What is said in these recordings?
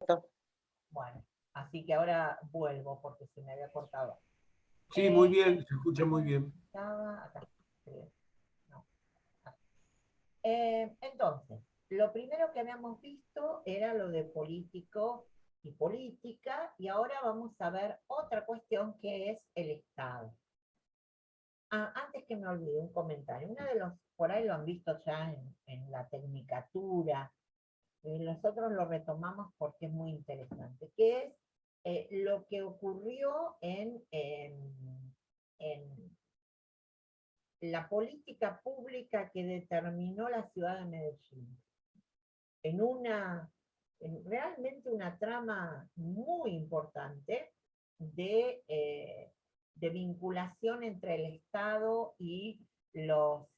perfecto. Bueno, así que ahora vuelvo porque se me había cortado. Sí, muy Eh, bien, se escucha muy bien. Estaba acá. No, acá. Entonces, lo primero que habíamos visto era lo de político y política, y ahora vamos a ver otra cuestión que es el Estado. Antes que me olvide, un comentario. Uno de los, por ahí lo han visto ya en la tecnicatura, nosotros lo retomamos porque es muy interesante, que es lo que ocurrió en la política pública que determinó la ciudad de Medellín, en realmente una trama muy importante de vinculación entre el Estado y los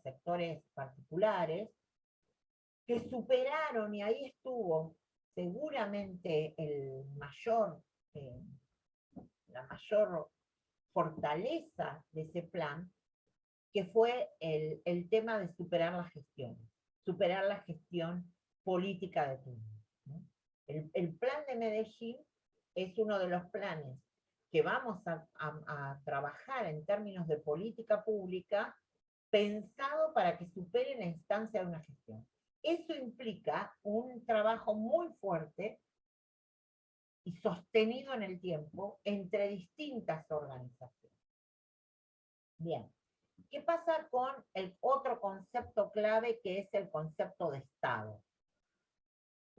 sectores particulares, que superaron, y ahí estuvo seguramente eh, la mayor fortaleza de ese plan, que fue el tema de superar la gestión política de turno, ¿no? El plan de Medellín es uno de los planes que vamos a trabajar en términos de política pública pensado para que supere la instancia de una gestión. Eso implica un trabajo muy fuerte y sostenido en el tiempo entre distintas organizaciones. Bien, ¿qué pasa con el otro concepto clave que es el concepto de Estado?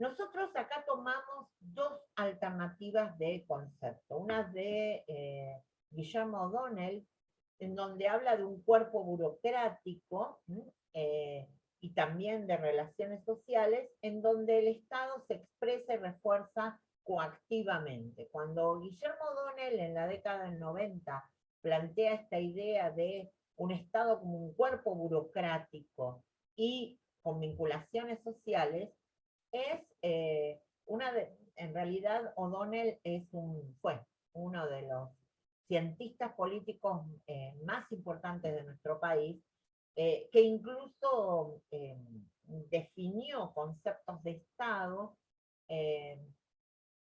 Nosotros acá tomamos dos alternativas de concepto. Una de Guillermo O'Donnell, en donde habla de un cuerpo burocrático y también de relaciones sociales, en donde el Estado se expresa y refuerza coactivamente. Cuando Guillermo O'Donnell en la década del 90 plantea esta idea de un Estado como un cuerpo burocrático y con vinculaciones sociales, es en realidad O'Donnell fue uno de los cientistas políticos más importantes de nuestro país, que incluso definió conceptos de Estado eh,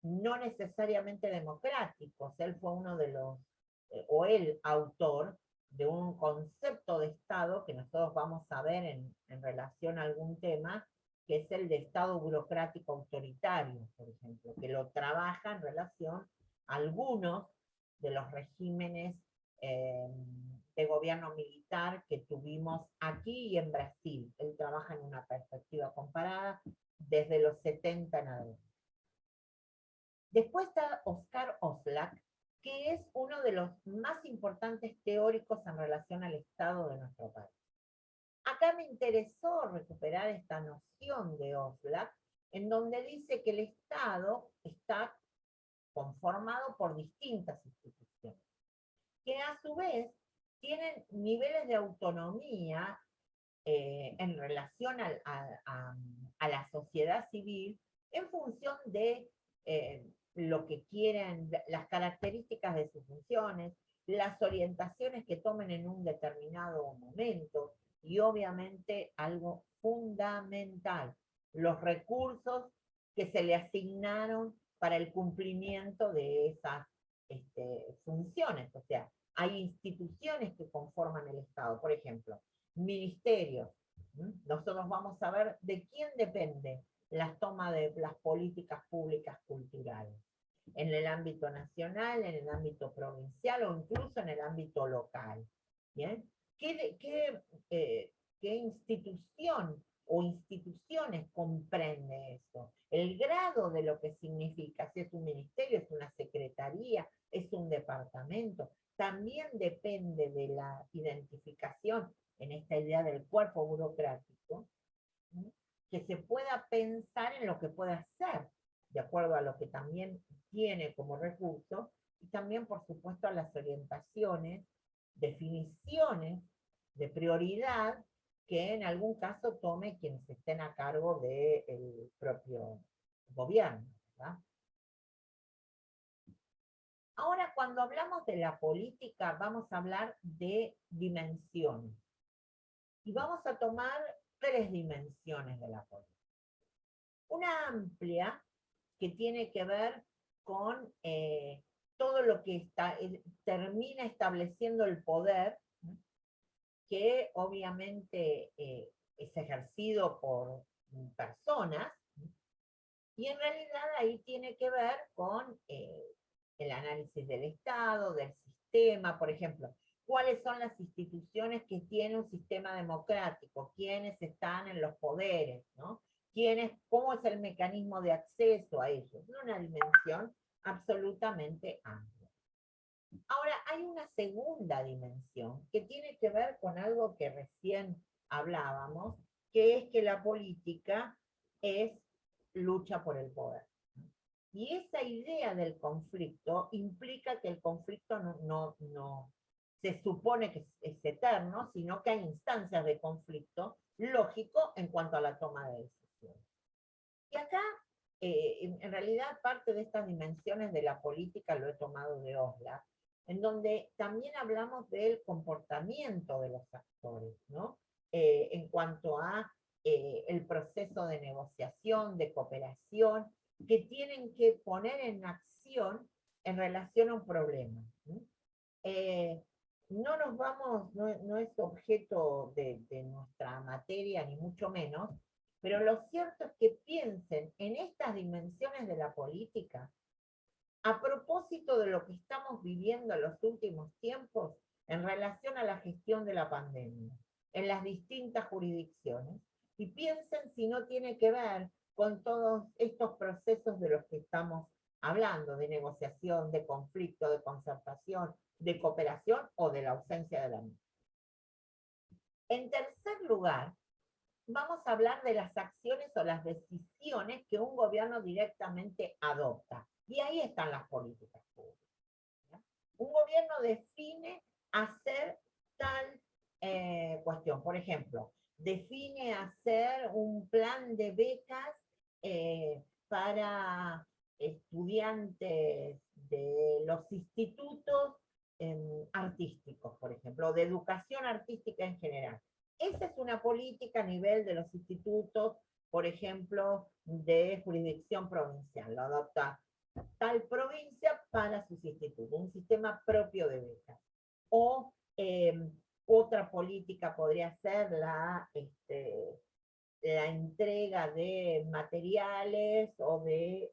no necesariamente democráticos. Él fue uno de los, o el autor de un concepto de Estado que nosotros vamos a ver en relación a algún tema, que es el de Estado burocrático autoritario, por ejemplo, que lo trabaja en relación a algunos de los regímenes de gobierno militar que tuvimos aquí y en Brasil. Él trabaja en una perspectiva comparada desde los 70 en adelante. Después está Oscar Oslak, que es uno de los más importantes teóricos en relación al Estado de nuestro país. Acá me interesó recuperar esta noción de Oslak, en donde dice que el Estado está conformado por distintas instituciones, que a su vez tienen niveles de autonomía en relación a la sociedad civil en función de lo que quieren, las características de sus funciones, las orientaciones que tomen en un determinado momento y obviamente algo fundamental, los recursos que se le asignaron para el cumplimiento de esas funciones. O sea, hay instituciones que conforman el Estado, por ejemplo, ministerios. Nosotros vamos a ver de quién depende la toma de las políticas públicas culturales, en el ámbito nacional, en el ámbito provincial o incluso en el ámbito local. ¿Bien? ¿Qué institución o instituciones comprende eso? El grado de lo que significa, si es un ministerio, es una secretaría, es un departamento, también depende de la identificación en esta idea del cuerpo burocrático, que se pueda pensar en lo que puede hacer, de acuerdo a lo que también tiene como recurso, y también, por supuesto, a las orientaciones, definiciones de prioridad que en algún caso tome quienes estén a cargo del propio gobierno, ¿verdad? Ahora, cuando hablamos de la política, vamos a hablar de dimensiones. Y vamos a tomar tres dimensiones de la política. Una amplia que tiene que ver con todo lo que termina estableciendo el poder, ¿no? Que obviamente es ejercido por personas, ¿no? Y en realidad ahí tiene que ver con el análisis del Estado, del sistema, por ejemplo, cuáles son las instituciones que tienen un sistema democrático, quiénes están en los poderes, ¿no? ¿Cómo es el mecanismo de acceso a ellos? Una dimensión absolutamente amplia. Ahora, hay una segunda dimensión que tiene que ver con algo que recién hablábamos, que es que la política es lucha por el poder. Y esa idea del conflicto implica que el conflicto no se supone que es eterno, sino que hay instancias de conflicto lógico en cuanto a la toma de decisiones. Y acá, en realidad, parte de estas dimensiones de la política lo he tomado de Osler, en donde también hablamos del comportamiento de los actores, ¿no? En cuanto a el proceso de negociación, de cooperación, que tienen que poner en acción en relación a un problema, ¿no? No nos vamos, no es objeto de nuestra materia, ni mucho menos, pero lo cierto es que piensen en estas dimensiones de la política a propósito de lo que estamos viviendo en los últimos tiempos en relación a la gestión de la pandemia, en las distintas jurisdicciones, y piensen si no tiene que ver con todos estos procesos de los que estamos hablando, de negociación, de conflicto, de concertación, de cooperación o de la ausencia de la misma. En tercer lugar, vamos a hablar de las acciones o las decisiones que un gobierno directamente adopta. Y ahí están las políticas públicas, ¿ya? Un gobierno define hacer tal cuestión. Por ejemplo, define hacer un plan de becas para estudiantes de los institutos artísticos, por ejemplo, o de educación artística en general. Esa es una política a nivel de los institutos, por ejemplo, de jurisdicción provincial. Lo adopta tal provincia para sus institutos, un sistema propio de becas. O otra política podría ser la entrega de materiales o de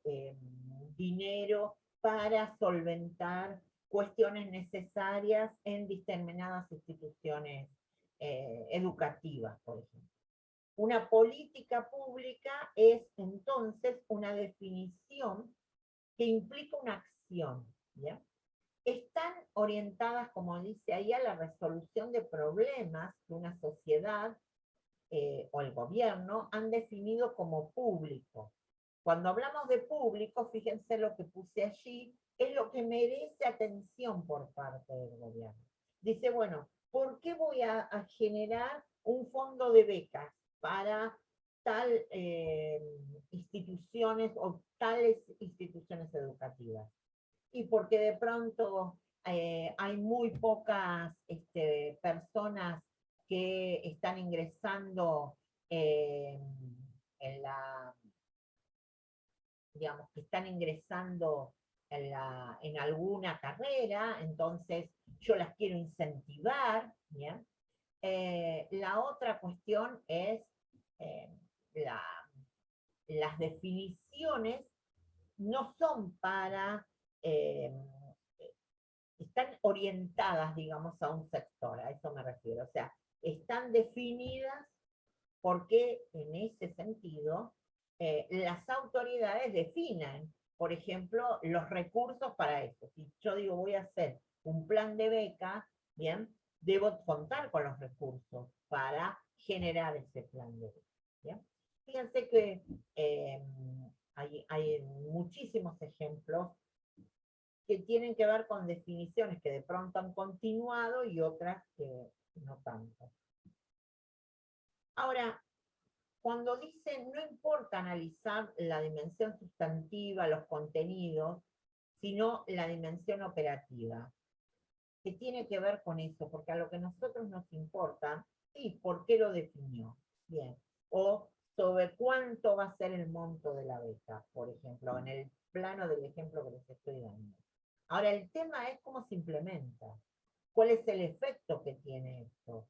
dinero para solventar cuestiones necesarias en determinadas instituciones educativas, por ejemplo. Una política pública es entonces una definición que implica una acción, ¿ya? Están orientadas, como dice ahí, a la resolución de problemas que una sociedad o el gobierno han definido como público. Cuando hablamos de público, fíjense lo que puse allí, es lo que merece atención por parte del gobierno. Dice, bueno, ¿por qué voy a generar un fondo de becas para tal instituciones o tales instituciones educativas? Y porque de pronto hay muy pocas personas que están ingresando en la, digamos, que están ingresando en alguna carrera, entonces yo las quiero incentivar, ¿bien? La otra cuestión es eh, las definiciones no son para, están orientadas, digamos, a un sector, a eso me refiero, o sea, están definidas porque en ese sentido las autoridades definen, por ejemplo, los recursos para eso. Si yo digo voy a hacer un plan de beca, bien, debo contar con los recursos para generar ese plan de beca, ¿bien? Fíjense que hay muchísimos ejemplos que tienen que ver con definiciones que de pronto han continuado y otras que no tanto. Ahora, cuando dicen no importa analizar la dimensión sustantiva, los contenidos, sino la dimensión operativa, que tiene que ver con eso, porque a lo que a nosotros nos importa, sí, ¿por qué lo definió? Bien. O sobre cuánto va a ser el monto de la beca, por ejemplo, en el plano del ejemplo que les estoy dando. Ahora, el tema es cómo se implementa. ¿Cuál es el efecto que tiene esto?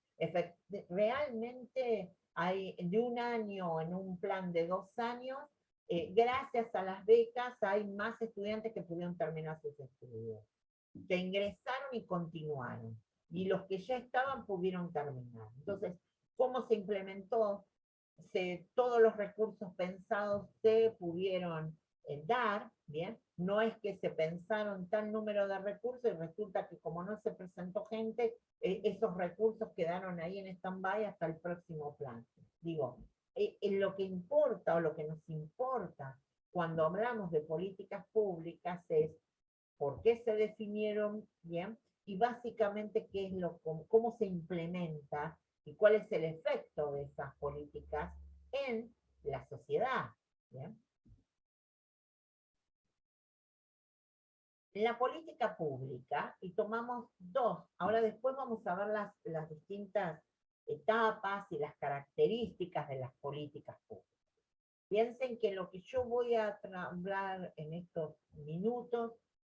Realmente hay de un año en un plan de 2 años, gracias a las becas hay más estudiantes que pudieron terminar sus estudios, que ingresaron y continuaron, y los que ya estaban pudieron terminar. Entonces, ¿cómo se implementó? Todos los recursos pensados se pudieron dar, ¿bien? No es que se pensaron tal número de recursos y resulta que como no se presentó gente, esos recursos quedaron ahí en stand-by hasta el próximo plan. Digo, lo que importa o lo que nos importa cuando hablamos de políticas públicas es por qué se definieron bien y básicamente qué es cómo se implementa y cuál es el efecto de esas políticas en la sociedad. ¿Bien? La política pública, y tomamos dos, ahora después vamos a ver las distintas etapas y las características de las políticas públicas. Piensen que lo que yo voy a hablar en estos minutos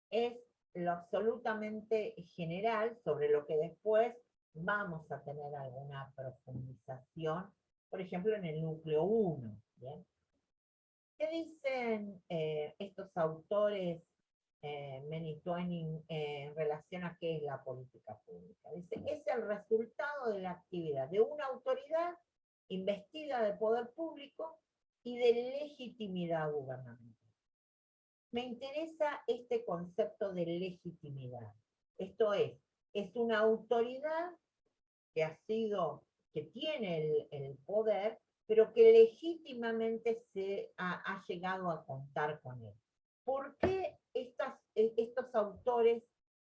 es lo absolutamente general sobre lo que después vamos a tener alguna profundización, por ejemplo, en el núcleo 1. ¿Bien? ¿Qué dicen estos autores, Meny Twain, en relación a qué es la política pública? Dice, es el resultado de la actividad de una autoridad investida de poder público y de legitimidad gubernamental. Me interesa este concepto de legitimidad. Esto es una autoridad que tiene el poder, pero que legítimamente ha llegado a contar con él. ¿Por qué estos autores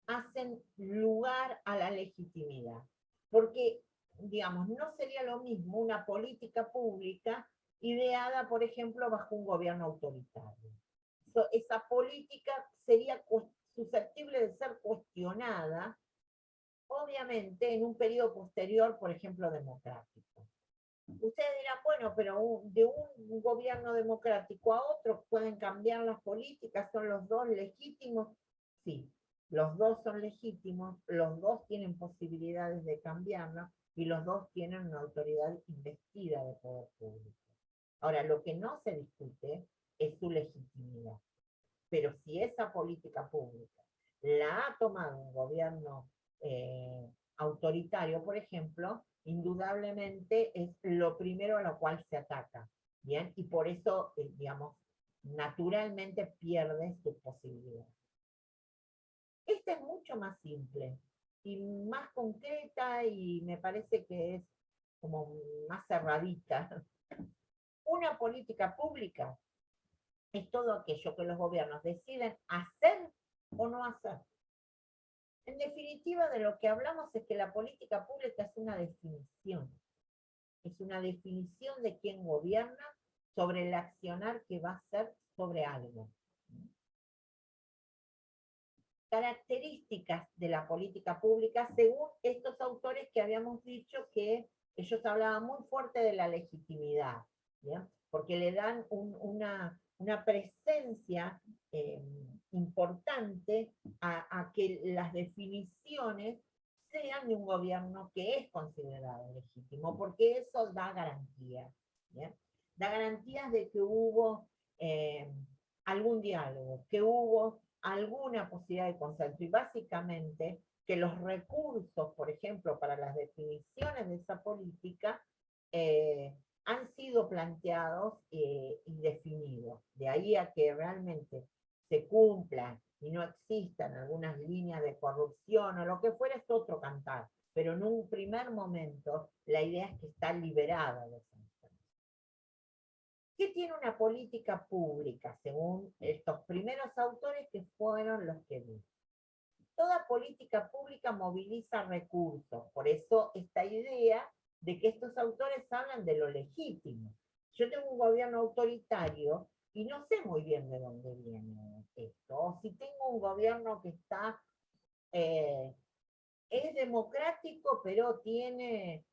hacen lugar a la legitimidad? Porque, digamos, no sería lo mismo una política pública ideada, por ejemplo, bajo un gobierno autoritario. Esa política sería susceptible de ser cuestionada, obviamente, en un periodo posterior, por ejemplo, democrático. Ustedes dirán, bueno, pero de un gobierno democrático a otro pueden cambiar las políticas, ¿son los dos legítimos? Sí, los dos son legítimos, los dos tienen posibilidades de cambiarlas y los dos tienen una autoridad investida de poder público. Ahora, lo que no se discute es su legitimidad. Pero si esa política pública la ha tomado un gobierno autoritario, por ejemplo, indudablemente es lo primero a lo cual se ataca, ¿bien? Y por eso, digamos, naturalmente pierde sus posibilidades. Esta es mucho más simple y más concreta y me parece que es como más cerradita. Una política pública es todo aquello que los gobiernos deciden hacer o no hacer. En definitiva, de lo que hablamos es que la política pública es una definición. Es una definición de quién gobierna sobre el accionar que va a hacer sobre algo. Características de la política pública, según estos autores que habíamos dicho que ellos hablaban muy fuerte de la legitimidad, ¿bien? Porque le dan una presencia importante a que las definiciones sean de un gobierno que es considerado legítimo, porque eso da garantías, ¿bien? Da garantías de que hubo algún diálogo, que hubo alguna posibilidad de consenso, y básicamente que los recursos, por ejemplo, para las definiciones de esa política, han sido planteados y definidos. De ahí a que realmente se cumplan y no existan algunas líneas de corrupción o lo que fuera, es otro cantar. Pero en un primer momento, la idea es que está liberada de esa información. ¿Qué tiene una política pública, según estos primeros autores que fueron los que vi? Toda política pública moviliza recursos, por eso esta idea de que estos autores hablan de lo legítimo. Yo tengo un gobierno autoritario y no sé muy bien de dónde viene esto. O si tengo un gobierno que es democrático, pero tiene,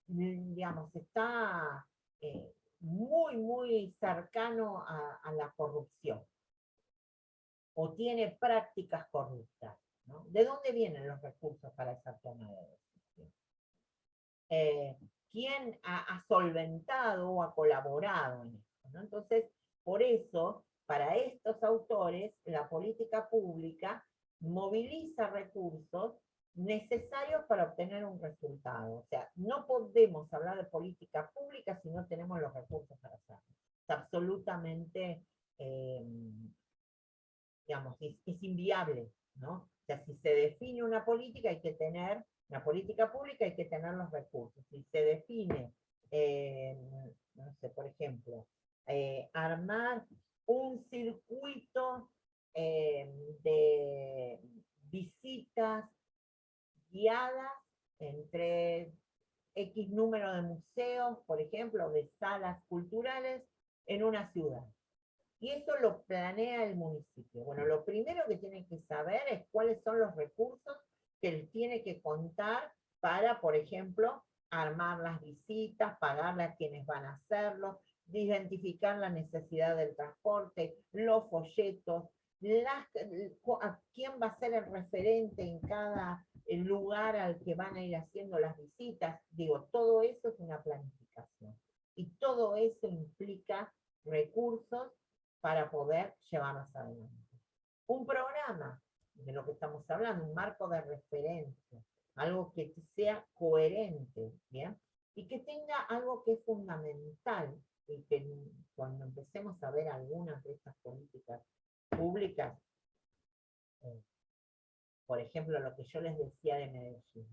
digamos, está muy, muy cercano a la corrupción o tiene prácticas corruptas, ¿no? ¿De dónde vienen los recursos para esa toma de decisión? ¿Quién ha solventado o ha colaborado en esto, ¿no? Entonces, por eso, para estos autores, la política pública moviliza recursos necesarios para obtener un resultado. O sea, no podemos hablar de política pública si no tenemos los recursos para hacerlo. Es absolutamente, digamos, es inviable, ¿no? O sea, si se define una política, hay que tener, una política pública hay que tener los recursos. Si se define, no sé, por ejemplo, armar un circuito de visitas guiadas entre X número de museos, por ejemplo, de salas culturales en una ciudad. Y eso lo planea el municipio. Bueno, lo primero que tiene que saber es cuáles son los recursos que él tiene que contar para, por ejemplo, armar las visitas, pagarle a quienes van a hacerlo, identificar la necesidad del transporte, los folletos, a quién va a ser el referente en cada lugar al que van a ir haciendo las visitas. Digo, todo eso es una planificación. Y todo eso implica recursos para poder llevarlas adelante. Un programa, de lo que estamos hablando, un marco de referencia, algo que sea coherente, ¿bien? Y que tenga algo que es fundamental, y que cuando empecemos a ver algunas de estas políticas públicas, por ejemplo, lo que yo les decía de Medellín.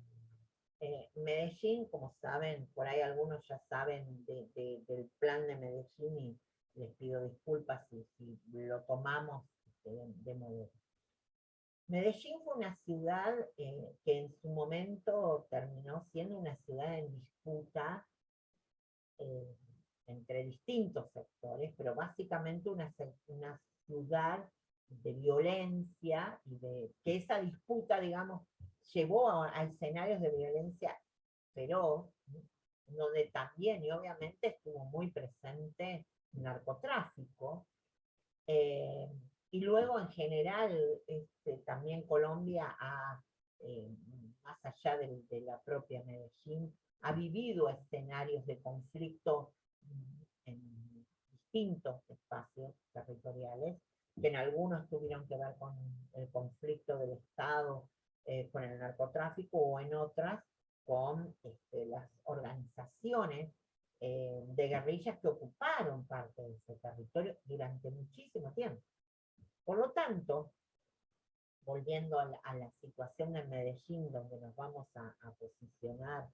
Medellín, como saben, por ahí algunos ya saben del plan de Medellín y les pido disculpas si lo tomamos de modelo. Medellín fue una ciudad que en su momento terminó siendo una ciudad en disputa entre distintos sectores, pero básicamente una ciudad de violencia y de que esa disputa, digamos, llevó a escenarios de violencia feroz, donde también y obviamente estuvo muy presente el narcotráfico, y luego en general también Colombia más allá de la propia Medellín, ha vivido escenarios de conflicto en distintos espacios territoriales, que en algunos tuvieron que ver con el conflicto del Estado con el narcotráfico, o en otras con las organizaciones de guerrillas que ocuparon parte de ese territorio durante muchísimo tiempo. Por lo tanto, volviendo a la situación de Medellín, donde nos vamos a posicionar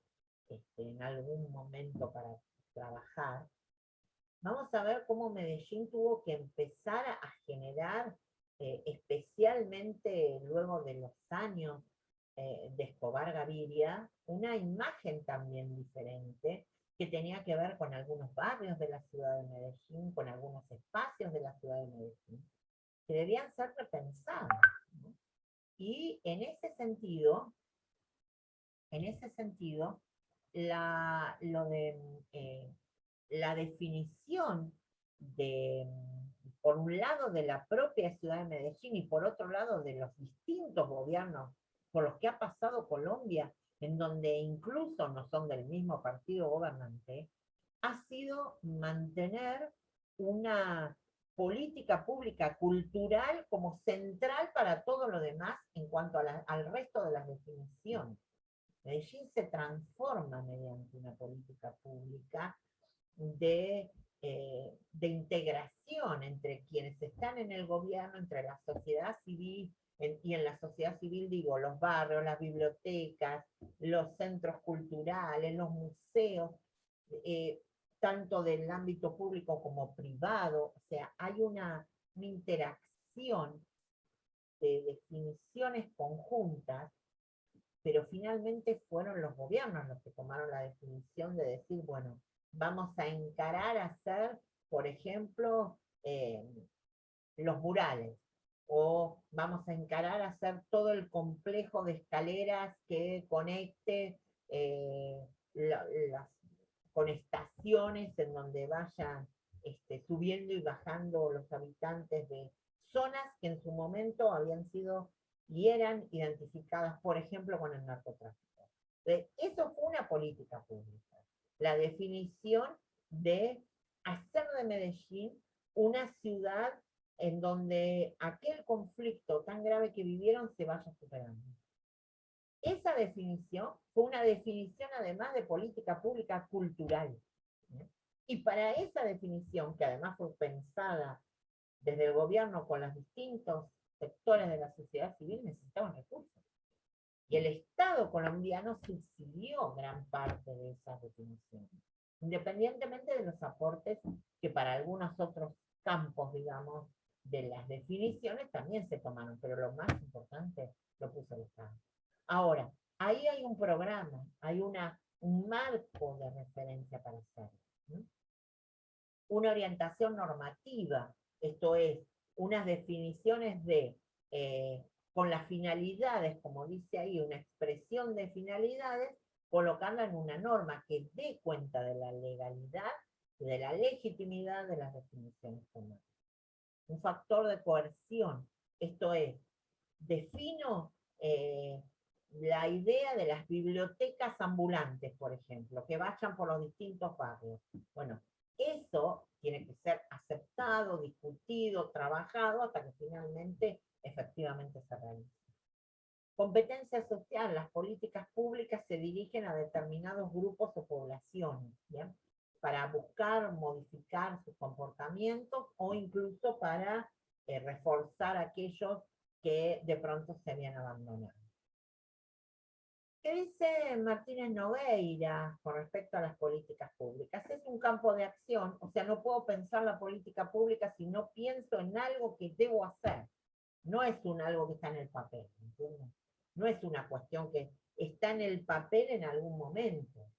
en algún momento para trabajar, vamos a ver cómo Medellín tuvo que empezar a generar, especialmente luego de los años de Escobar Gaviria, una imagen también diferente que tenía que ver con algunos barrios de la ciudad de Medellín, con algunos espacios de la ciudad de Medellín, que debían ser repensados, ¿no? Y en ese sentido, la definición de, por un lado, de la propia ciudad de Medellín y por otro lado de los distintos gobiernos por los que ha pasado Colombia, en donde incluso no son del mismo partido gobernante, ha sido mantener una política pública cultural como central para todo lo demás en cuanto al resto de las definiciones. Medellín se transforma mediante una política pública de integración entre quienes están en el gobierno, entre la sociedad civil, y en la sociedad civil digo los barrios, las bibliotecas, los centros culturales, los museos, tanto del ámbito público como privado. O sea, hay una interacción de definiciones conjuntas, pero finalmente fueron los gobiernos los que tomaron la definición de decir, bueno, vamos a encarar a hacer, por ejemplo, los murales, o vamos a encarar a hacer todo el complejo de escaleras que conecte las con estaciones en donde vayan subiendo y bajando los habitantes de zonas que en su momento habían sido y eran identificadas, por ejemplo, con el narcotráfico. Eso fue una política pública. La definición de hacer de Medellín una ciudad en donde aquel conflicto tan grave que vivieron se vaya superando. Esa definición fue una definición además de política pública cultural. Y para esa definición, que además fue pensada desde el gobierno con los distintos sectores de la sociedad civil, necesitaban recursos. Y el Estado colombiano subsidió gran parte de esas definiciones, independientemente de los aportes que para algunos otros campos, digamos, de las definiciones también se tomaron, pero lo más importante lo puso el Estado. Ahora, ahí hay un programa, hay un marco de referencia para hacerlo. Una orientación normativa, esto es, unas definiciones con las finalidades, como dice ahí, una expresión de finalidades, colocarla en una norma que dé cuenta de la legalidad, de la legitimidad de las definiciones formales. Un factor de coerción, esto es, defino la idea de las bibliotecas ambulantes, por ejemplo, que vayan por los distintos barrios. Bueno, eso tiene que ser aceptado, discutido, trabajado, hasta que finalmente, efectivamente, se realice. Competencia social, las políticas públicas se dirigen a determinados grupos o poblaciones, ¿bien? Para buscar modificar sus comportamientos o incluso para reforzar aquellos que de pronto se habían abandonado. ¿Qué dice Martínez Nogueira con respecto a las políticas públicas? Es un campo de acción, o sea, no puedo pensar la política pública si no pienso en algo que debo hacer. No es algo que está en el papel, ¿entiendes? No es una cuestión que está en el papel en algún momento,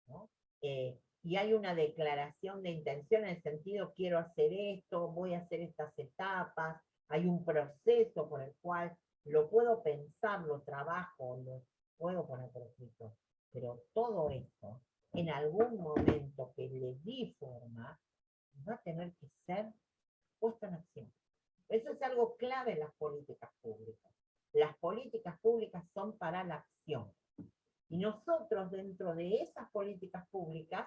¿no? Y hay una declaración de intención en el sentido, quiero hacer esto, voy a hacer estas etapas, hay un proceso por el cual lo puedo pensar, lo trabajo, lo puedo poner por escrito, pero todo esto, en algún momento que le di forma, va a tener que ser puesto en acción. Eso es algo clave en las políticas públicas. Las políticas públicas son para la acción. Y nosotros, dentro de esas políticas públicas,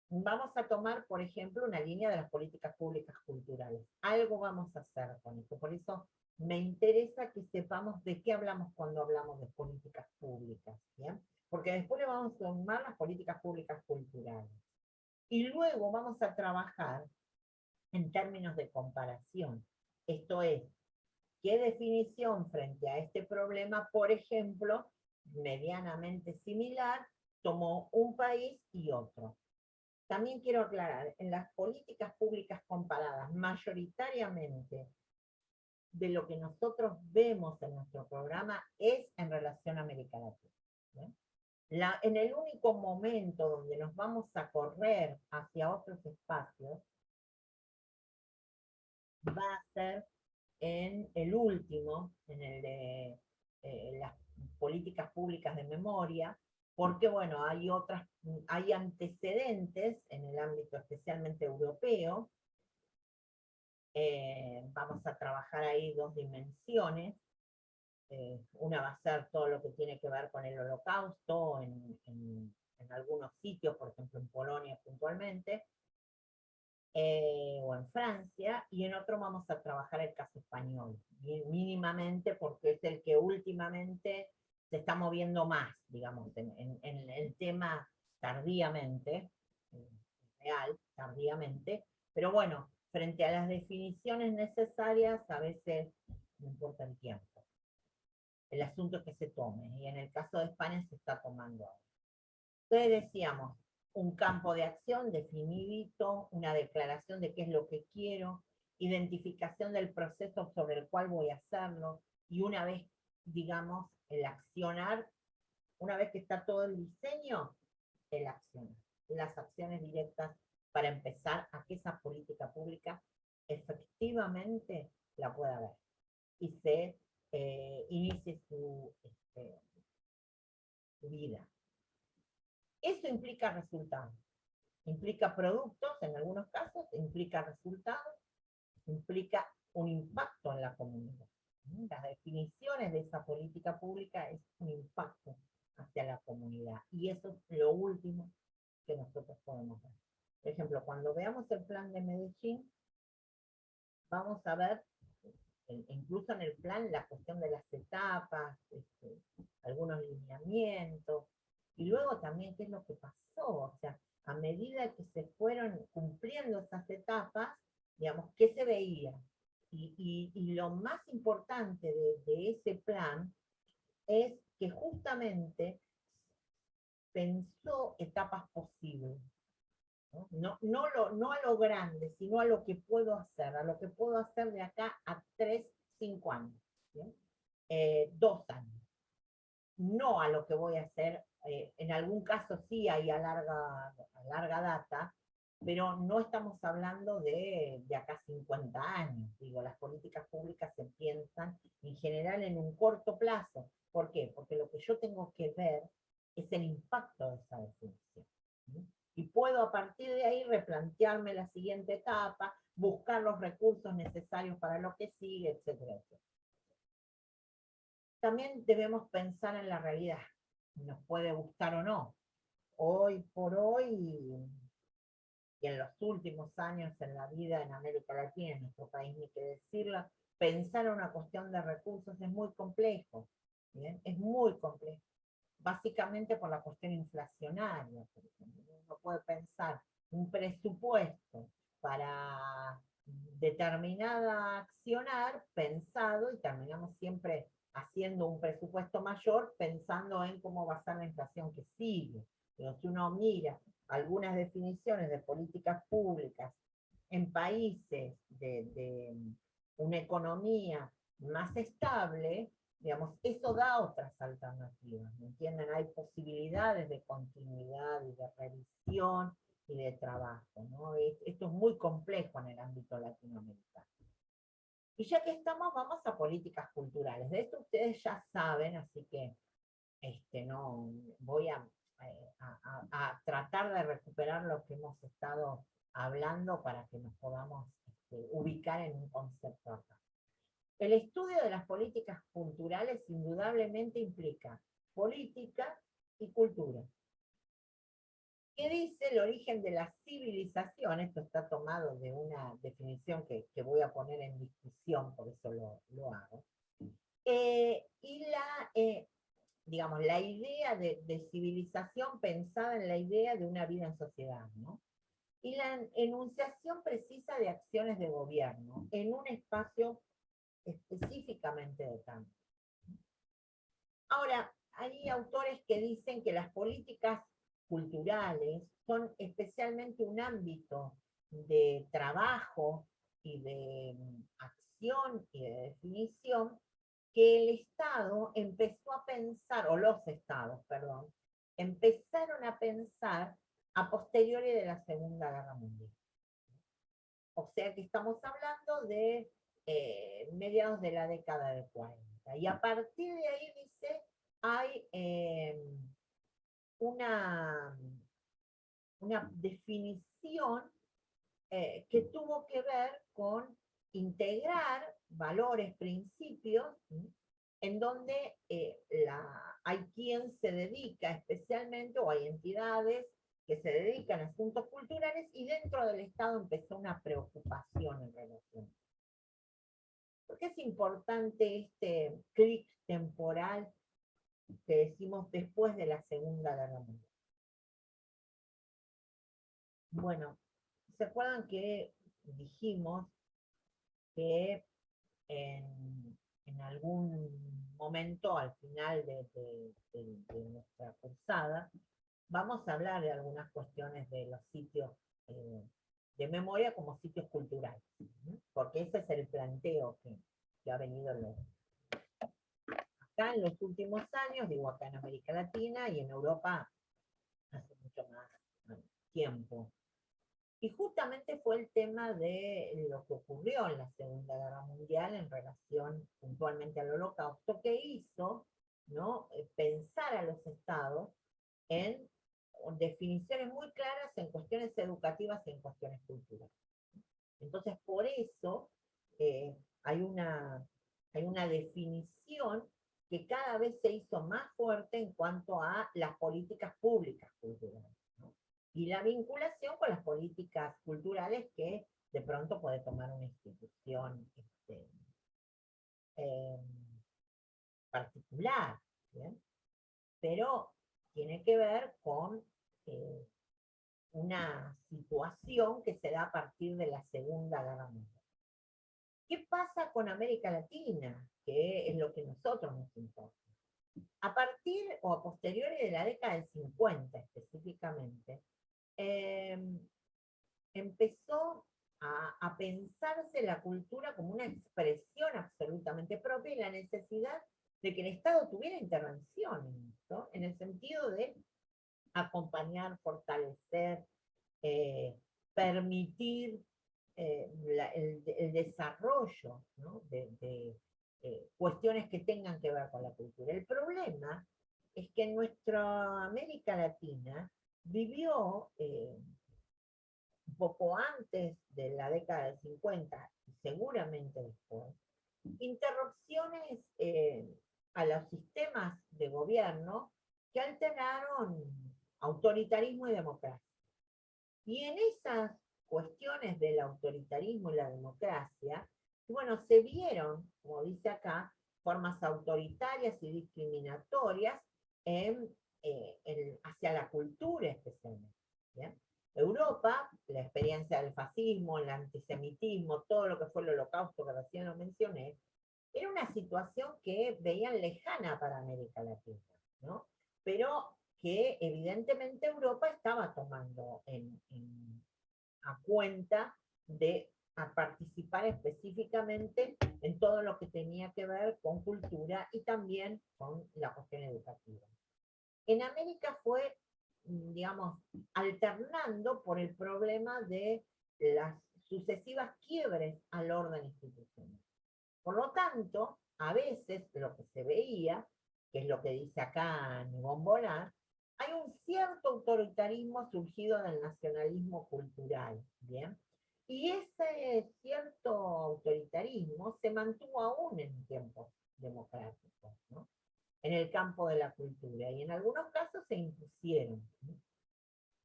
vamos a tomar, por ejemplo, una línea de las políticas públicas culturales. Algo vamos a hacer con esto. Por eso me interesa que sepamos de qué hablamos cuando hablamos de políticas públicas, ¿bien? Porque después le vamos a tomar las políticas públicas culturales. Y luego vamos a trabajar en términos de comparación. Esto es, ¿qué definición frente a este problema, por ejemplo, medianamente similar, tomó un país y otro? También quiero aclarar, en las políticas públicas comparadas, mayoritariamente de lo que nosotros vemos en nuestro programa es en relación a América Latina. En el único momento donde nos vamos a correr hacia otros espacios va a ser en el último, en el de las políticas públicas de memoria, porque bueno, hay antecedentes en el ámbito especialmente europeo. Vamos a trabajar ahí dos dimensiones. Una va a ser todo lo que tiene que ver con el Holocausto en algunos sitios, por ejemplo en Polonia puntualmente, o en Francia, y en otro vamos a trabajar el caso español, mínimamente porque es el que últimamente se está moviendo más, digamos, en el tema tardíamente, real, tardíamente, pero bueno, frente a las definiciones necesarias, a veces no importa el tiempo. El asunto es que se tome, y en el caso de España se está tomando ahora. Entonces decíamos, un campo de acción definidito, una declaración de qué es lo que quiero, identificación del proceso sobre el cual voy a hacerlo, y una vez, digamos, el accionar, una vez que está todo el diseño, el accionar, las acciones directas para empezar a que esa política pública efectivamente la pueda ver y se inicie su vida. Eso implica resultados. Implica productos, en algunos casos, implica resultados, implica un impacto en la comunidad. Las definiciones de esa política pública es un impacto hacia la comunidad. Y eso es lo último que nosotros podemos ver. Por ejemplo, cuando veamos el plan de Medellín, vamos a ver, incluso en el plan, la cuestión de las etapas, algunos lineamientos, y luego también qué es lo que pasó. O sea, a medida que se fueron cumpliendo esas etapas, digamos, ¿qué se veía? Y lo más importante de ese plan es que justamente pensó etapas posibles. No a lo grande, sino a lo que puedo hacer, a lo que puedo hacer de acá a 3, 5 años, 2 años. No a lo que voy a hacer, en algún caso sí hay a larga data, pero no estamos hablando de acá 50 años. Digo, las políticas públicas se piensan en general en un corto plazo. ¿Por qué? Porque lo que yo tengo que ver es el impacto de esa definición. Y puedo a partir de ahí replantearme la siguiente etapa, buscar los recursos necesarios para lo que sigue, etcétera, etcétera. También debemos pensar en la realidad. Nos puede gustar o no. Hoy por hoy, y en los últimos años en la vida en América Latina, en nuestro país ni que decirlo, pensar en una cuestión de recursos es muy complejo. ¿Bien? Es muy complejo. Básicamente por la cuestión inflacionaria. Por ejemplo. Uno puede pensar un presupuesto para determinada accionar pensado, y terminamos siempre haciendo un presupuesto mayor pensando en cómo va a ser la inflación que sigue. Pero si uno mira algunas definiciones de políticas públicas en países de una economía más estable, digamos, eso da otras alternativas, ¿me entienden? Hay posibilidades de continuidad y de revisión y de trabajo, ¿no? Esto es muy complejo en el ámbito latinoamericano. Y ya que estamos, vamos a políticas culturales. De esto ustedes ya saben, así que no voy a tratar de recuperar lo que hemos estado hablando para que nos podamos ubicar en un concepto acá. El estudio de las políticas culturales indudablemente implica política y cultura. ¿Qué dice el origen de la civilización? Esto está tomado de una definición que voy a poner en discusión, por eso lo hago. Y digamos, la idea de civilización pensada en la idea de una vida en sociedad, ¿no? Y la enunciación precisa de acciones de gobierno en un espacio específicamente de cambio. Ahora, hay autores que dicen que las políticas culturales son especialmente un ámbito de trabajo y de acción y de definición que el Estado empezó a pensar, o los estados, perdón, empezaron a pensar a posteriori de la Segunda Guerra Mundial. O sea que estamos hablando de mediados de la década de 40. Y a partir de ahí, dice, hay una definición que tuvo que ver con integrar valores, principios, en donde hay quien se dedica especialmente, o hay entidades que se dedican a asuntos culturales, y dentro del Estado empezó una preocupación en relación. ¿Por qué es importante este clic temporal que decimos después de la Segunda Guerra Mundial? Bueno, ¿se acuerdan que dijimos que en algún momento al final de nuestra cursada vamos a hablar de algunas cuestiones de los sitios de memoria como sitios culturales? Porque ese es el planteo que ha venido acá en los últimos años, digo acá en América Latina y en Europa hace mucho más tiempo. Y justamente fue el tema de lo que ocurrió en la Segunda Guerra Mundial en relación puntualmente al Holocausto, que hizo, ¿no?, pensar a los estados en definiciones muy claras en cuestiones educativas y en cuestiones culturales. Entonces, por eso eh, hay, una, hay una definición que cada vez se hizo más fuerte en cuanto a las políticas públicas culturales, ¿no? Y la vinculación con las políticas culturales que de pronto puede tomar una institución eh, particular, ¿bien? Pero tiene que ver con eh, una situación que se da a partir de la Segunda Guerra Mundial. ¿Qué pasa con América Latina? Que es lo que a nosotros nos importa. A partir o a posteriori de la década del 50 específicamente, eh, empezó a pensarse la cultura como una expresión absolutamente propia y la necesidad de que el Estado tuviera intervención en esto, en el sentido de acompañar, fortalecer, permitir el desarrollo, ¿no? de cuestiones que tengan que ver con la cultura. El problema es que en nuestra América Latina vivió un poco antes de la década del 50 y seguramente después, interrupciones a los sistemas de gobierno que alteraron autoritarismo y democracia. Y en esas cuestiones del autoritarismo y la democracia, bueno, se vieron, como dice acá, formas autoritarias y discriminatorias hacia la cultura especialmente. ¿Bien? Europa, la experiencia del fascismo, el antisemitismo, todo lo que fue el holocausto que recién lo mencioné, era una situación que veían lejana para América Latina, ¿no? Pero que evidentemente Europa estaba tomando a cuenta de a participar específicamente en todo lo que tenía que ver con cultura y también con la cuestión educativa. En América fue, digamos, alternando por el problema de las sucesivas quiebres al orden institucional. Por lo tanto, a veces lo que se veía, que es lo que dice acá Nibón Bolán, hay un cierto autoritarismo surgido del nacionalismo cultural, ¿bien? Y ese cierto autoritarismo se mantuvo aún en tiempos democráticos, ¿no? En el campo de la cultura, y en algunos casos se impusieron, ¿no?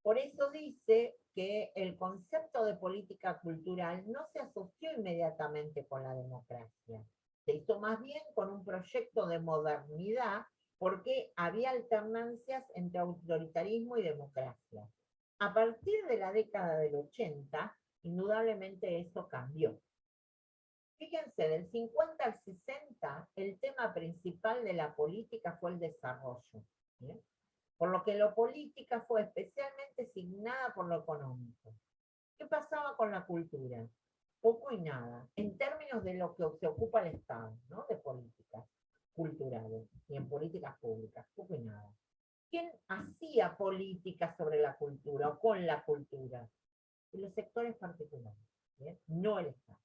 Por eso dice que el concepto de política cultural no se asoció inmediatamente con la democracia. Se hizo más bien con un proyecto de modernidad porque había alternancias entre autoritarismo y democracia. A partir de la década del 80, indudablemente eso cambió. Fíjense, del 50 al 60, el tema principal de la política fue el desarrollo, ¿bien? Por lo que la política fue especialmente signada por lo económico. ¿Qué pasaba con la cultura? Poco y nada, en términos de lo que se ocupa el Estado, ¿no? De políticas culturales y en políticas públicas, poco y nada. ¿Quién hacía políticas sobre la cultura o con la cultura? Y los sectores particulares, ¿bien? No el Estado.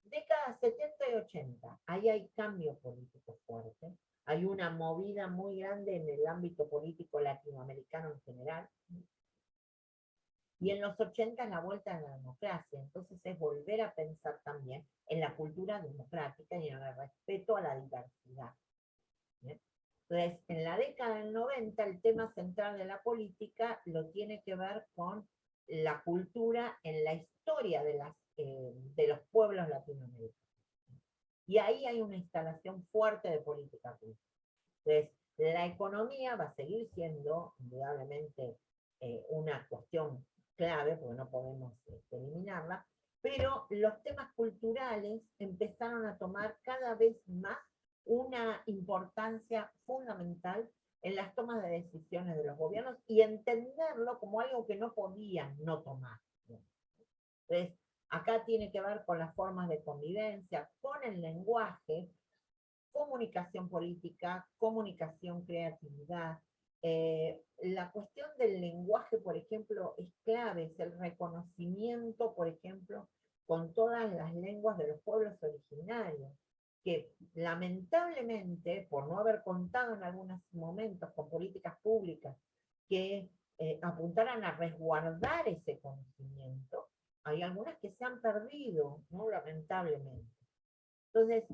Décadas 70 y 80, ahí hay cambio político fuerte, hay una movida muy grande en el ámbito político latinoamericano en general, y en los 80 es la vuelta a la democracia, entonces es volver a pensar también en la cultura democrática y en el respeto a la diversidad. ¿Bien? Entonces, en la década del 90, el tema central de la política lo tiene que ver con la cultura en la historia de los pueblos latinoamericanos. Y ahí hay una instalación fuerte de política pública. Entonces, la economía va a seguir siendo, indudablemente, una cuestión clave, porque no podemos eliminarla, pero los temas culturales empezaron a tomar cada vez más una importancia fundamental en las tomas de decisiones de los gobiernos y entenderlo como algo que no podían no tomar. Entonces, acá tiene que ver con las formas de convivencia, con el lenguaje, comunicación política, comunicación, creatividad. La cuestión del lenguaje, por ejemplo, es clave, es el reconocimiento, por ejemplo, con todas las lenguas de los pueblos originarios, que lamentablemente, por no haber contado en algunos momentos con políticas públicas que apuntaran a resguardar ese conocimiento. Hay algunas que se han perdido, ¿no? Lamentablemente. Entonces,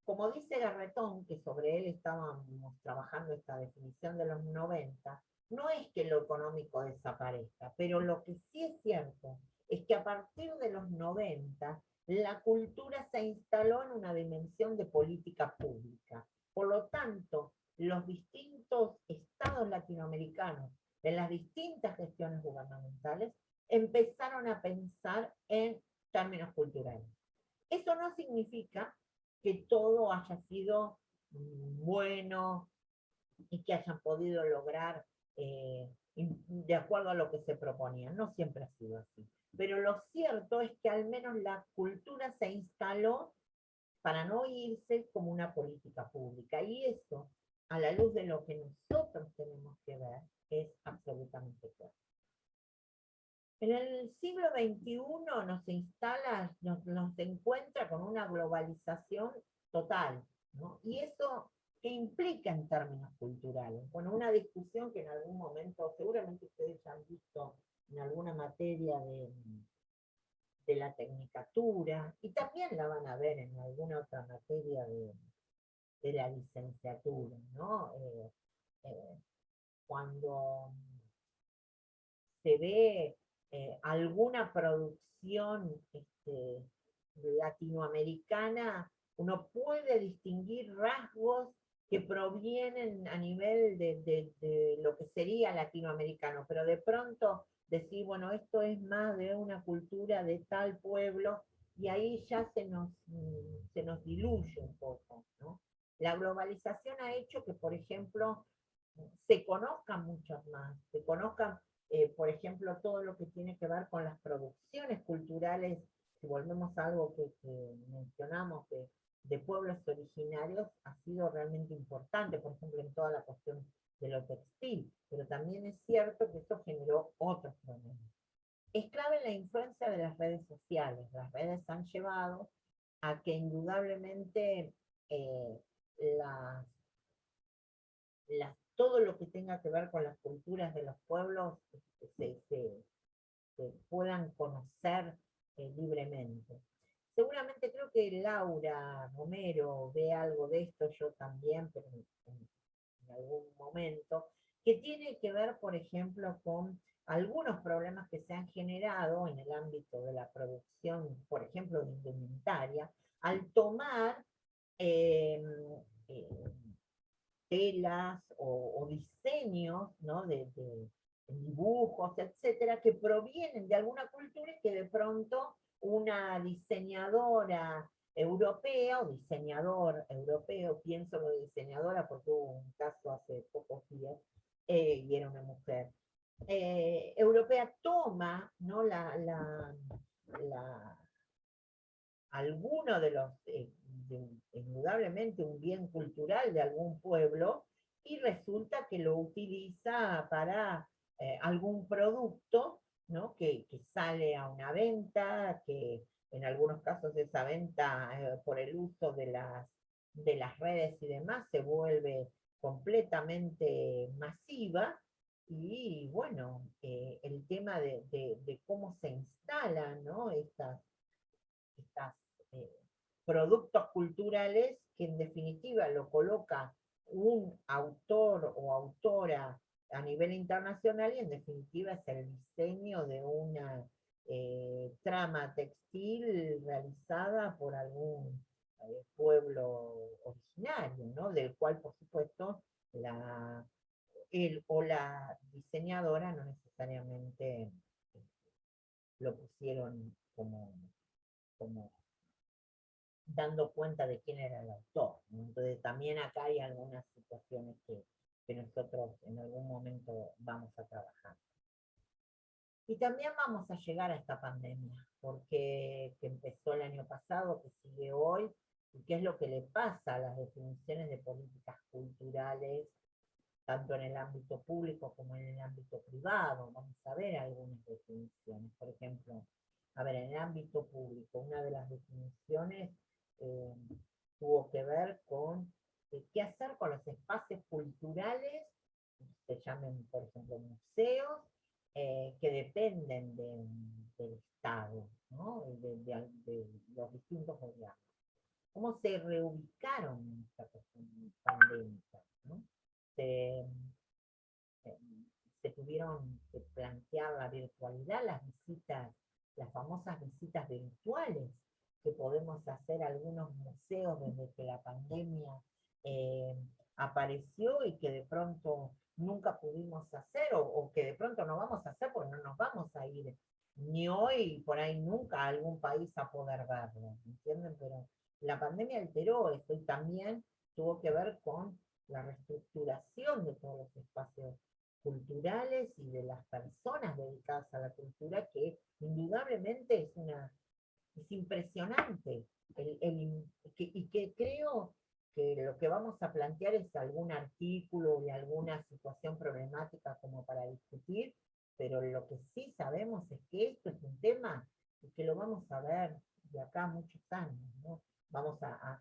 como dice Garretón, que sobre él estábamos trabajando esta definición de los 90, no es que lo económico desaparezca, pero lo que sí es cierto es que a partir de los 90 la cultura se instaló en una dimensión de política pública. Por lo tanto, los distintos estados latinoamericanos, en las distintas gestiones gubernamentales, empezaron a pensar en términos culturales. Eso no significa que todo haya sido bueno y que hayan podido lograr de acuerdo a lo que se proponía. No siempre ha sido así. Pero lo cierto es que al menos la cultura se instaló para no irse como una política pública. Y eso, a la luz de lo que nosotros tenemos que ver, es absolutamente claro. En el siglo XXI nos instala, nos encuentra con una globalización total, ¿no? Y eso, ¿qué implica en términos culturales? Bueno, una discusión que en algún momento, seguramente ustedes ya han visto en alguna materia de la tecnicatura, y también la van a ver en alguna otra materia de la licenciatura, ¿no? Cuando se ve alguna producción latinoamericana, uno puede distinguir rasgos que provienen a nivel de lo que sería latinoamericano, pero de pronto decir, bueno, esto es más de una cultura de tal pueblo, y ahí ya se nos diluye un poco, ¿no? La globalización ha hecho que, por ejemplo, se conozcan muchos más, se conozcan por ejemplo, todo lo que tiene que ver con las producciones culturales, si volvemos a algo que mencionamos de pueblos originarios, ha sido realmente importante, por ejemplo, en toda la cuestión de lo textil, pero también es cierto que eso generó otros problemas. Es clave la influencia de las redes sociales. Las redes han llevado a que indudablemente las todo lo que tenga que ver con las culturas de los pueblos se puedan conocer libremente. Seguramente creo que Laura Romero ve algo de esto, yo también, pero en algún momento, que tiene que ver, por ejemplo, con algunos problemas que se han generado en el ámbito de la producción, por ejemplo, de indumentaria, al tomar telas o diseños, ¿no? de dibujos, etcétera, que provienen de alguna cultura y que de pronto una diseñadora europea o diseñador europeo, pienso lo de diseñadora porque hubo un caso hace pocos días y era una mujer, europea toma, ¿no? Alguno de los, indudablemente un bien cultural de algún pueblo, y resulta que lo utiliza para algún producto, ¿no? que sale a una venta, que en algunos casos esa venta por el uso de las redes y demás se vuelve completamente masiva, y bueno, el tema de cómo se instalan, ¿no? estas eh, productos culturales que en definitiva lo coloca un autor o autora a nivel internacional, y en definitiva es el diseño de una trama textil realizada por algún pueblo originario, ¿no? Del cual por supuesto él o la diseñadora no necesariamente lo pusieron como dando cuenta de quién era el autor, ¿no? Entonces también acá hay algunas situaciones que nosotros en algún momento vamos a trabajar. Y también vamos a llegar a esta pandemia, porque que empezó el año pasado, que sigue hoy, y qué es lo que le pasa a las definiciones de políticas culturales, tanto en el ámbito público como en el ámbito privado. Vamos a ver algunas definiciones. Por ejemplo, a ver, en el ámbito público, una de las definiciones tuvo que ver con qué hacer con los espacios culturales se llamen, por ejemplo, museos, que dependen del Estado, ¿no? De los distintos gobiernos. ¿Cómo se reubicaron en esta cuestión pandémica, ¿no? Se, eh, se tuvieron que plantear la virtualidad, las visitas, las famosas visitas virtuales que podemos hacer a algunos museos desde que la pandemia eh, apareció y que de pronto nunca pudimos hacer o que de pronto no vamos a hacer porque no nos vamos a ir ni hoy, por ahí nunca a algún país a poder verlo, ¿entienden? Pero la pandemia alteró esto y también tuvo que ver con la reestructuración de todos los espacios culturales y de las personas dedicadas a la cultura, que indudablemente es impresionante. Y que creo que lo que vamos a plantear es algún artículo de alguna situación problemática como para discutir, pero lo que sí sabemos es que esto es un tema y que lo vamos a ver de acá a muchos años, ¿no? Vamos a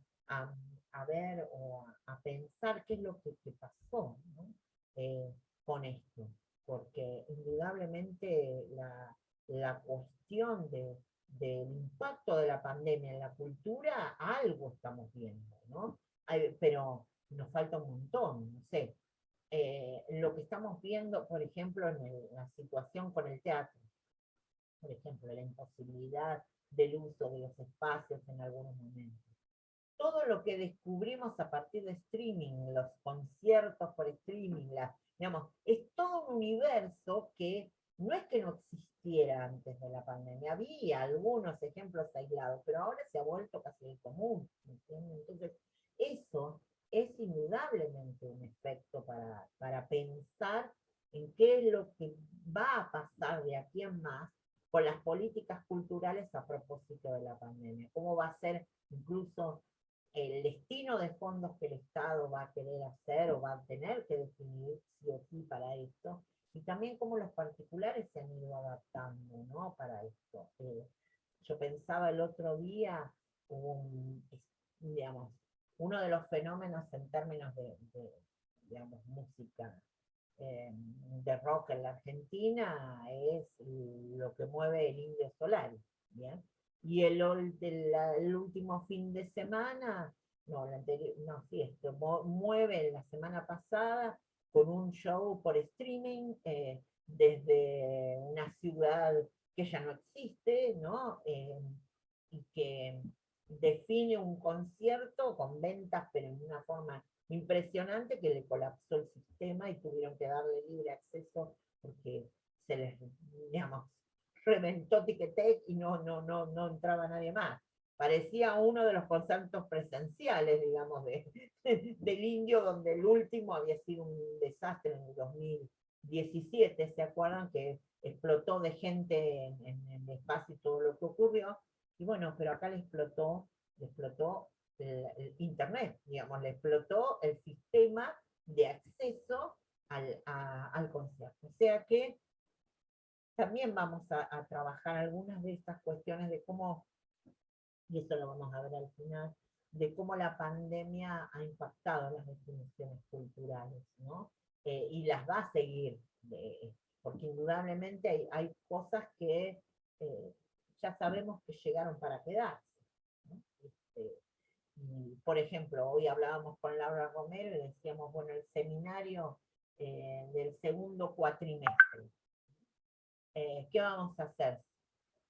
ver o a pensar qué es lo que pasó, ¿no? Con esto, porque indudablemente la cuestión del impacto de la pandemia en la cultura, algo estamos viendo, ¿no? Pero nos falta un montón, no sé. Lo que estamos viendo, por ejemplo, en la situación con el teatro, por ejemplo, la imposibilidad del uso de los espacios en algunos momentos. Todo lo que descubrimos a partir de streaming, los conciertos por streaming, digamos, es todo un universo que no es que no existiera antes de la pandemia, había algunos ejemplos aislados, pero ahora se ha vuelto casi común, ¿entiendes? Entonces, eso es indudablemente un efecto para pensar en qué es lo que va a pasar de aquí en más con las políticas culturales a propósito de la pandemia, cómo va a ser incluso el destino de fondos que el Estado va a querer hacer o va a tener que definir sí o sí para esto, y también cómo los particulares se han ido adaptando, ¿no? Para esto. Yo pensaba el otro día, digamos, uno de los fenómenos en términos digamos, música de rock en la Argentina es lo que mueve el Indio Solari, ¿bien? Y el último fin de semana, no, el anterior, no, sí, esto mueve la semana pasada con un show por streaming desde una ciudad que ya no existe, ¿no? Y que define un concierto con ventas, pero en una forma impresionante, que le colapsó el sistema y tuvieron que darle libre acceso porque se les, digamos, reventó Ticketek y no entraba nadie más. Parecía uno de los conciertos presenciales, digamos, del Indio, donde el último había sido un desastre en el 2017, ¿se acuerdan? Que explotó de gente en el espacio y todo lo que ocurrió. Y bueno, pero acá le explotó el Internet, digamos, le explotó el sistema de acceso al concierto. O sea que también vamos a trabajar algunas de estas cuestiones de cómo, y eso lo vamos a ver al final, de cómo la pandemia ha impactado las definiciones culturales, ¿no? Y las va a seguir, porque indudablemente hay cosas que ya sabemos que llegaron para quedarse, ¿no? Y, por ejemplo, hoy hablábamos con Laura Romero y decíamos, bueno, el seminario del segundo cuatrimestre, ¿qué vamos a hacer?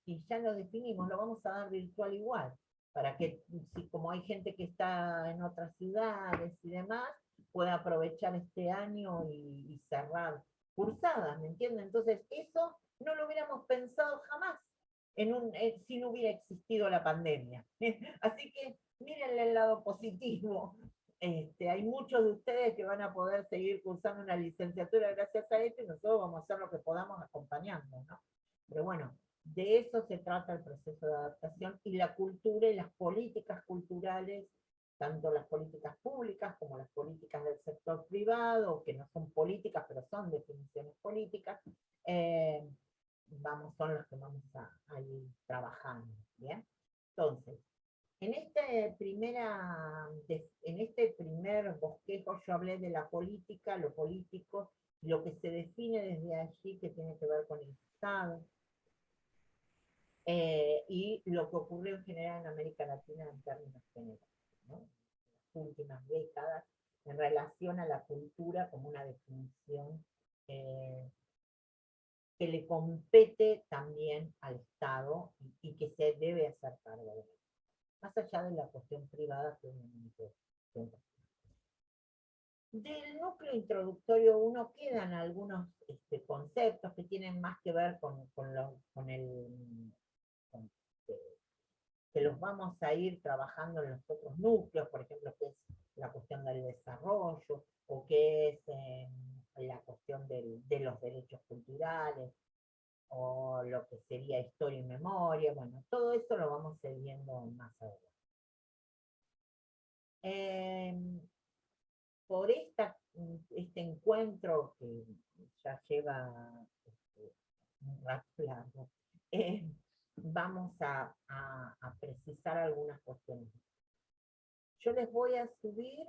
Y ya lo definimos, lo vamos a dar virtual igual, para que, si como hay gente que está en otras ciudades y demás, pueda aprovechar este año y cerrar cursadas, ¿me entienden? Entonces, eso no lo hubiéramos pensado jamás si no hubiera existido la pandemia. Así que mírenle el lado positivo. Hay muchos de ustedes que van a poder seguir cursando una licenciatura gracias a esto, y nosotros vamos a hacer lo que podamos acompañando, ¿no? Pero bueno, de eso se trata el proceso de adaptación, y la cultura y las políticas culturales, tanto las políticas públicas como las políticas del sector privado, que no son políticas, pero son definiciones políticas, son los que vamos a ir trabajando, ¿bien? Entonces, en este primer bosquejo yo hablé de la política, lo político lo que se define desde allí que tiene que ver con el Estado, y lo que ocurrió en general en América Latina en términos generales, ¿no? Las últimas décadas en relación a la cultura como una definición que le compete también al Estado y que se debe hacer cargo de él, más allá de la cuestión privada que obviamente del núcleo introductorio uno quedan algunos conceptos que tienen más que ver con el con, que los vamos a ir trabajando en los otros núcleos, por ejemplo, que es la cuestión del desarrollo, o que es la cuestión de los derechos culturales, o lo que sería historia y memoria. Bueno, todo eso lo vamos a ir viendo más adelante. Por este encuentro que ya lleva un rato largo, vamos a precisar algunas cuestiones. Yo les voy a subir